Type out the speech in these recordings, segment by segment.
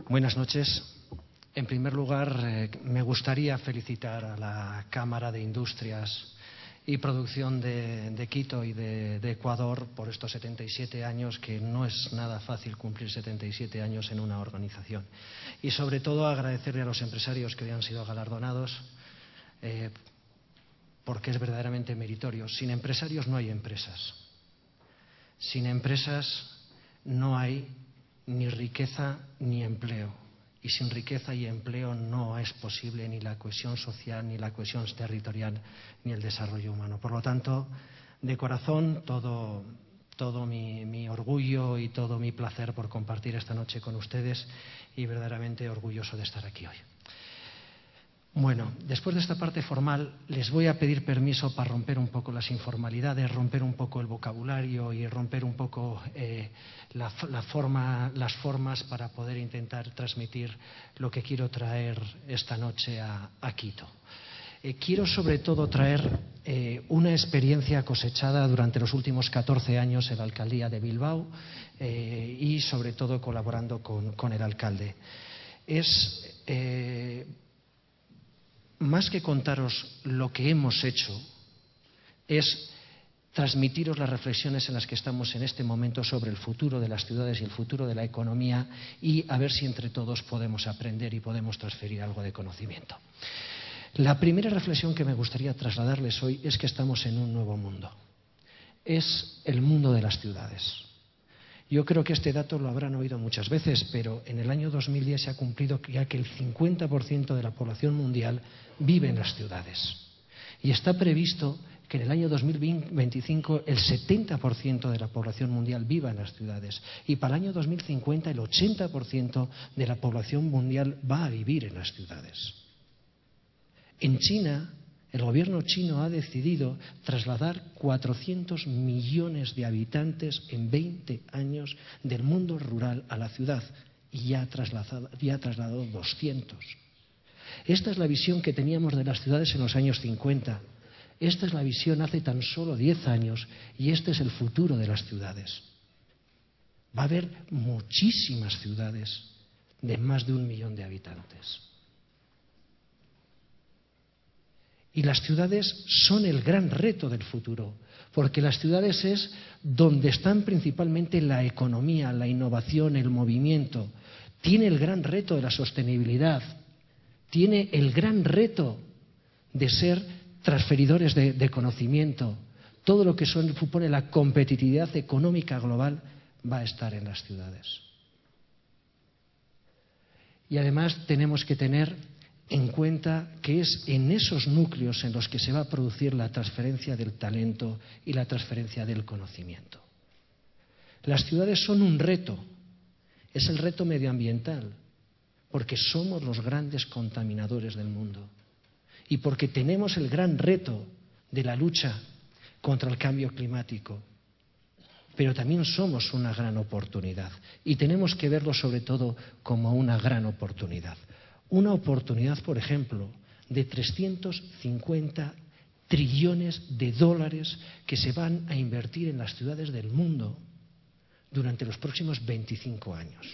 Buenas noches. En primer lugar, me gustaría felicitar a la Cámara de Industrias y Producción de Quito y de Ecuador por estos 77 años, que no es nada fácil cumplir 77 años en una organización. Y sobre todo agradecerle a los empresarios que hoy han sido galardonados, porque es verdaderamente meritorio. Sin empresarios no hay empresas. Sin empresas no hay ni riqueza ni empleo. Y sin riqueza y empleo no es posible ni la cohesión social, ni la cohesión territorial, ni el desarrollo humano. Por lo tanto, de corazón, todo mi orgullo y todo mi placer por compartir esta noche con ustedes, y verdaderamente orgulloso de estar aquí hoy. Bueno, después de esta parte formal, les voy a pedir permiso para romper un poco las informalidades, romper un poco el vocabulario y romper un poco las formas para poder intentar transmitir lo que quiero traer esta noche a Quito. Quiero sobre todo traer una experiencia cosechada durante los últimos 14 años en la alcaldía de Bilbao y sobre todo colaborando con el alcalde. Más que contaros lo que hemos hecho, es transmitiros las reflexiones en las que estamos en este momento sobre el futuro de las ciudades y el futuro de la economía, y a ver si entre todos podemos aprender y podemos transferir algo de conocimiento. La primera reflexión que me gustaría trasladarles hoy es que estamos en un nuevo mundo. Es el mundo de las ciudades. Yo creo que este dato lo habrán oído muchas veces, pero en el año 2010 se ha cumplido ya que el 50% de la población mundial vive en las ciudades. Y está previsto que en el año 2025 el 70% de la población mundial viva en las ciudades. Y para el año 2050 el 80% de la población mundial va a vivir en las ciudades. En China, el gobierno chino ha decidido trasladar 400 millones de habitantes en 20 años del mundo rural a la ciudad, y ya ha trasladado 200. Esta es la visión que teníamos de las ciudades en los años 50. Esta es la visión hace tan solo 10 años, y este es el futuro de las ciudades. Va a haber muchísimas ciudades de más de 1 millón de habitantes. Y las ciudades son el gran reto del futuro, porque las ciudades es donde están principalmente la economía, la innovación, el movimiento. Tiene el gran reto de la sostenibilidad, tiene el gran reto de ser transferidores de conocimiento. Todo lo que supone la competitividad económica global va a estar en las ciudades. Y además tenemos que tener en cuenta que es en esos núcleos en los que se va a producir la transferencia del talento y la transferencia del conocimiento. Las ciudades son un reto, es el reto medioambiental, porque somos los grandes contaminadores del mundo y porque tenemos el gran reto de la lucha contra el cambio climático. Pero también somos una gran oportunidad y tenemos que verlo sobre todo como una gran oportunidad. Una oportunidad, por ejemplo, de 350 trillones de dólares que se van a invertir en las ciudades del mundo durante los próximos 25 años.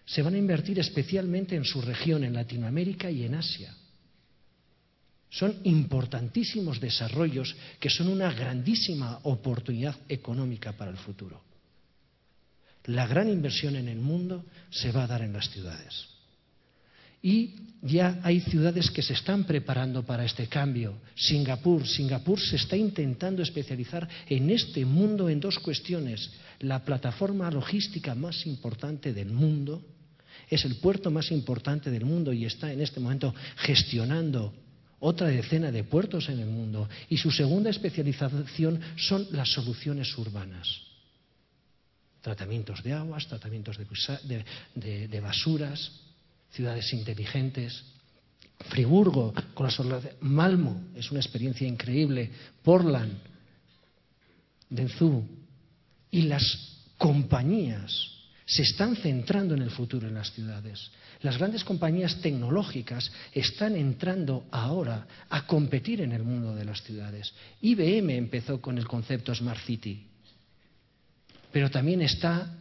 Se van a invertir especialmente en su región, en Latinoamérica y en Asia. Son importantísimos desarrollos que son una grandísima oportunidad económica para el futuro. La gran inversión en el mundo se va a dar en las ciudades. Y ya hay ciudades que se están preparando para este cambio. Singapur se está intentando especializar en este mundo en dos cuestiones. La plataforma logística más importante del mundo, es el puerto más importante del mundo y está en este momento gestionando otra decena de puertos en el mundo. Y su segunda especialización son las soluciones urbanas. Tratamientos de aguas, tratamientos de basuras, ciudades inteligentes. Friburgo, con Malmö, es una experiencia increíble. Portland, Denzhou. Y las compañías se están centrando en el futuro en las ciudades. Las grandes compañías tecnológicas están entrando ahora a competir en el mundo de las ciudades. IBM empezó con el concepto Smart City. Pero también está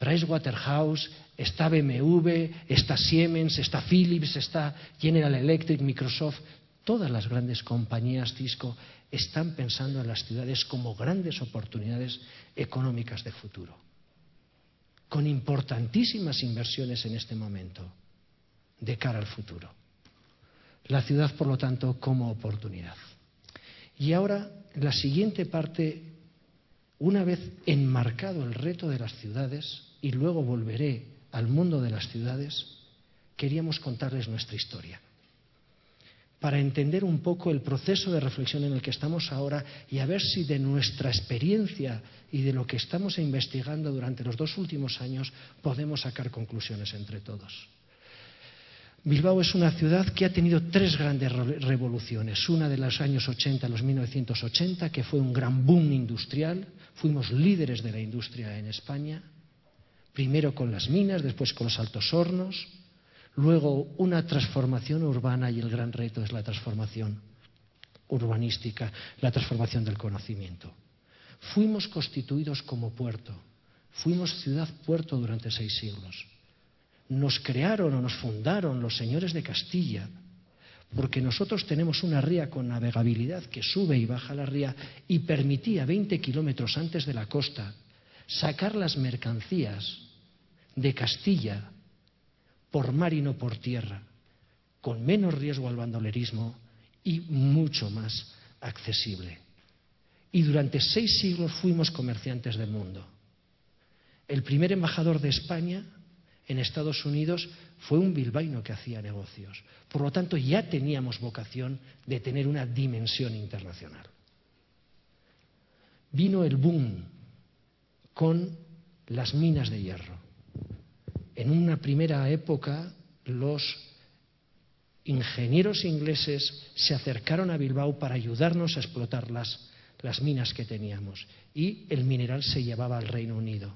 Pricewaterhouse, está BMW, está Siemens, está Philips, está General Electric, Microsoft. Todas las grandes compañías, Cisco, están pensando en las ciudades como grandes oportunidades económicas de futuro, con importantísimas inversiones en este momento, de cara al futuro. La ciudad, por lo tanto, como oportunidad. Y ahora, la siguiente parte, una vez enmarcado el reto de las ciudades, y luego volveré al mundo de las ciudades, queríamos contarles nuestra historia, para entender un poco el proceso de reflexión en el que estamos ahora y a ver si de nuestra experiencia y de lo que estamos investigando durante los 2 últimos años podemos sacar conclusiones entre todos. Bilbao es una ciudad que ha tenido 3 grandes revoluciones. Una de los años 80, los 1980, que fue un gran boom industrial. Fuimos líderes de la industria en España, primero con las minas, después con los altos hornos. Luego una transformación urbana y el gran reto es la transformación urbanística, la transformación del conocimiento. Fuimos constituidos como puerto, fuimos ciudad-puerto durante 6 siglos. Nos crearon o nos fundaron los señores de Castilla, porque nosotros tenemos una ría con navegabilidad que sube y baja la ría y permitía 20 kilómetros antes de la costa sacar las mercancías de Castilla por mar y no por tierra, con menos riesgo al bandolerismo y mucho más accesible. Y durante 6 siglos fuimos comerciantes del mundo. El primer embajador de España en Estados Unidos fue un bilbaíno que hacía negocios. Por lo tanto, ya teníamos vocación de tener una dimensión internacional. Vino el boom con las minas de hierro. En una primera época, los ingenieros ingleses se acercaron a Bilbao para ayudarnos a explotar las minas que teníamos, y el mineral se llevaba al Reino Unido.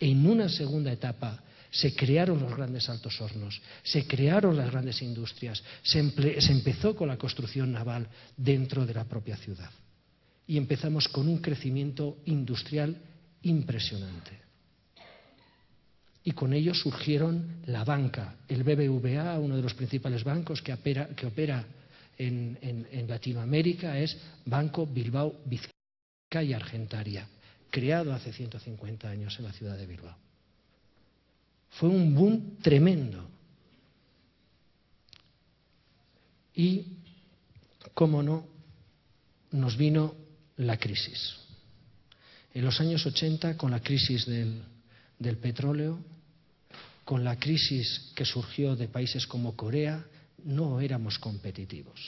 En una segunda etapa se crearon los grandes altos hornos, se crearon las grandes industrias, se empezó con la construcción naval dentro de la propia ciudad. Y empezamos con un crecimiento industrial impresionante. Y con ello surgieron la banca, el BBVA, uno de los principales bancos que opera en Latinoamérica, es Banco Bilbao Vizcaya Argentaria, creado hace 150 años en la ciudad de Bilbao. Fue un boom tremendo. Y, cómo no, nos vino la crisis. En los años 80, con la crisis del petróleo, con la crisis que surgió de países como Corea, no éramos competitivos.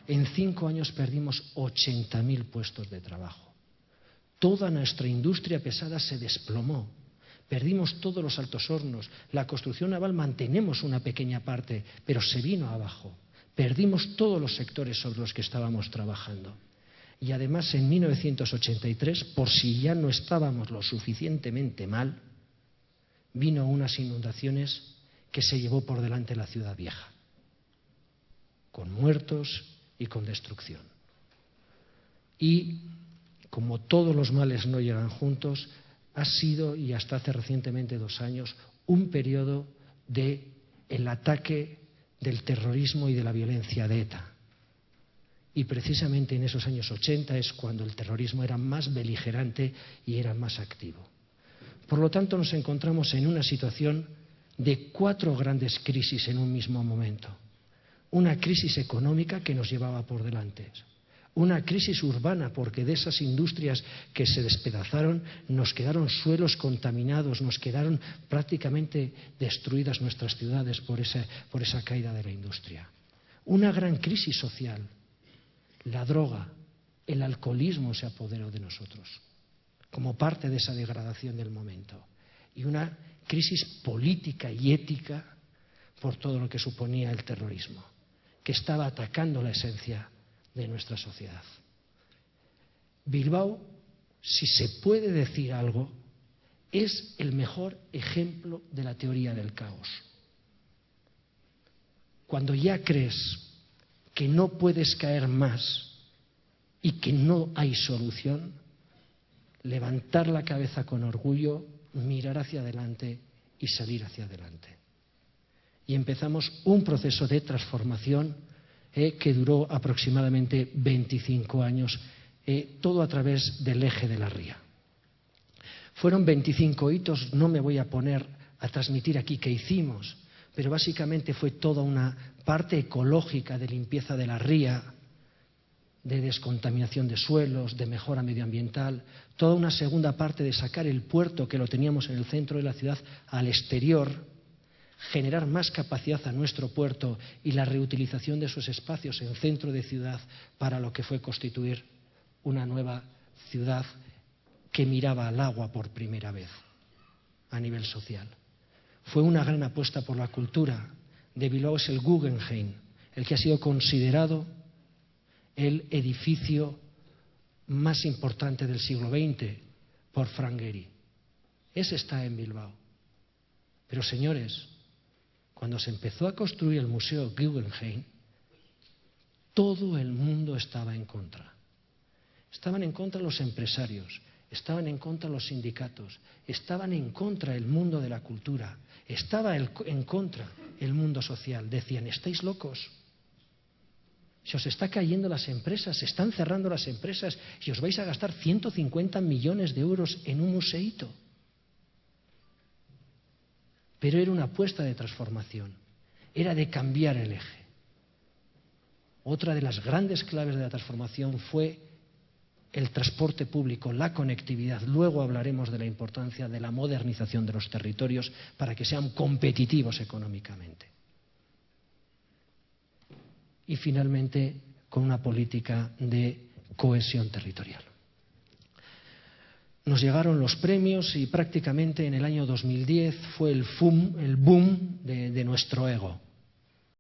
En 5 años perdimos 80.000 puestos de trabajo. Toda nuestra industria pesada se desplomó. Perdimos todos los altos hornos. La construcción naval mantenemos una pequeña parte, pero se vino abajo. Perdimos todos los sectores sobre los que estábamos trabajando. Y además, en 1983, por si ya no estábamos lo suficientemente mal, vino unas inundaciones que se llevó por delante la ciudad vieja, con muertos y con destrucción. Y, como todos los males no llegan juntos, ha sido, y hasta hace recientemente 2 años, un periodo del ataque del terrorismo y de la violencia de ETA. Y precisamente en esos años 80 es cuando el terrorismo era más beligerante y era más activo. Por lo tanto, nos encontramos en una situación de 4 grandes crisis en un mismo momento. Una crisis económica que nos llevaba por delante. Una crisis urbana, porque de esas industrias que se despedazaron nos quedaron suelos contaminados, nos quedaron prácticamente destruidas nuestras ciudades por esa caída de la industria. Una gran crisis social. La droga, el alcoholismo se apoderó de nosotros, como parte de esa degradación del momento. Y una crisis política y ética por todo lo que suponía el terrorismo, que estaba atacando la esencia de nuestra sociedad. Bilbao, si se puede decir algo, es el mejor ejemplo de la teoría del caos. Cuando ya crees que no puedes caer más y que no hay solución, levantar la cabeza con orgullo mirar hacia adelante y salir hacia adelante. Y empezamos un proceso de transformación que duró aproximadamente 25 años, todo a través del eje de la ría. Fueron 25 hitos, no me voy a poner a transmitir aquí qué hicimos, pero básicamente fue toda una parte ecológica de limpieza de la ría, de descontaminación de suelos, de mejora medioambiental, toda una segunda parte de sacar el puerto que lo teníamos en el centro de la ciudad al exterior, generar más capacidad a nuestro puerto y la reutilización de esos espacios en centro de ciudad para lo que fue constituir una nueva ciudad que miraba al agua por primera vez a nivel social. Fue una gran apuesta por la cultura. De Bilbao es el Guggenheim, el que ha sido considerado el edificio más importante del siglo XX por Frank Gehry. Ese está en Bilbao. Pero señores, cuando se empezó a construir el Museo Guggenheim, todo el mundo estaba en contra. Estaban en contra los empresarios, estaban en contra los sindicatos, estaban en contra el mundo de la cultura, estaba en contra el mundo social. Decían, ¿estáis locos? Se os está cayendo las empresas, se están cerrando las empresas y os vais a gastar 150 millones de euros en un museíto. Pero era una apuesta de transformación, era de cambiar el eje. Otra de las grandes claves de la transformación fue el transporte público, la conectividad. Luego hablaremos de la importancia de la modernización de los territorios para que sean competitivos económicamente. Y finalmente, con una política de cohesión territorial. Nos llegaron los premios y prácticamente en el año 2010 fue el boom de nuestro ego.